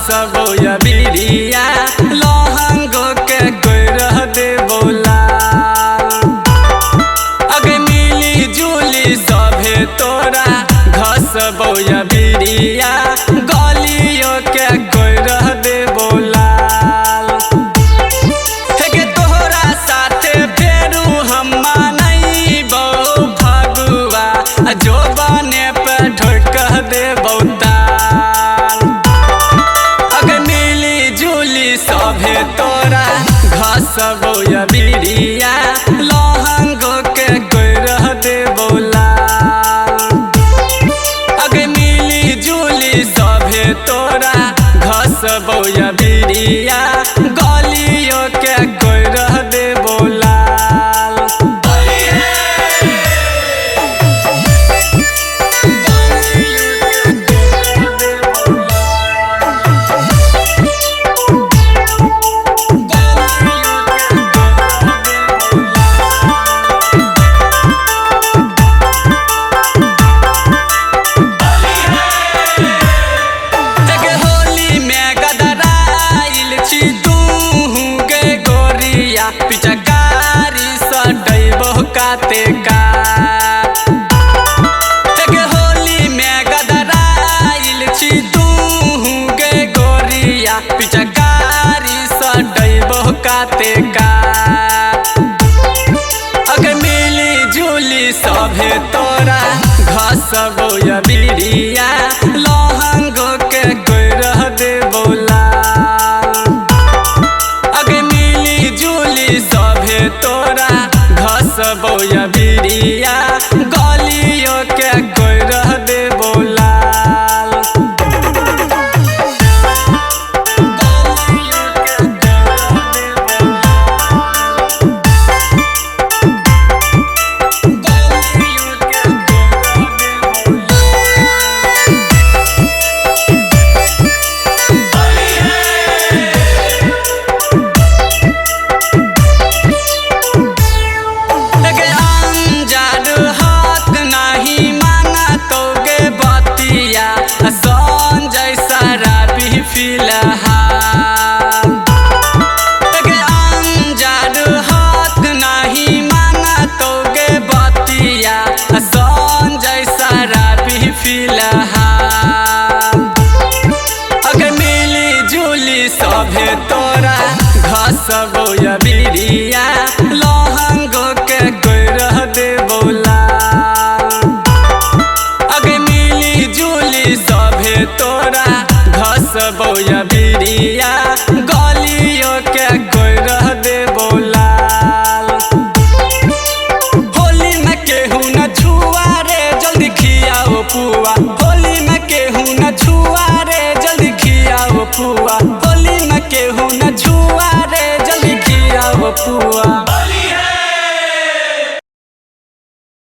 घसबो या बिरिया लहंगो के कोई रह दे बोला। अगे मिली जुली सभे तोरा घसबो या बिरिया गलियों के कोई रह दे बोला। तोहरा साथे फेरू हम मनैबो फगुआ जो बने पे ढोक दे बौता। अगे मिली जुली सभे तोरा घसबो या बिरिया लहंगो के कोई रह दे बोला। अगे मिली जुली सभे तोरा घसबो या बिरिया गलियों के कोई रह दे बोला। पिचकारी सटैबो काते का होली में गदराइल छी तू गे गोरिया पिचकारी सटैबो काते का। अगे मिली जुली सभे तोरा घसबो या बिरिया लहंगो के कोई रह दे बोला। सभे तोरा घसबो या बिरिया गलियों के कोई रह दे बोला। संजय शराबी फिलहाल अनजान हाथ नहीं माना तो गे बतिया संजय शराबी फिलहाल। अगे मिली जुली सभे तोरा घसबो या बिरिया लहंगो के कोई रह दे बोला। अगे मिली जुली सभे तोरा घसबो या बिरिया गलियों के कोई रह दे बोला। होली में केहू न छुआ रे जल्दी खियाओ पुआ। होली में केहू न छुआ रे जल्दी खियाओ पुआ। होली में केहू न छुआ रे जल्दी खियाओ पुआ।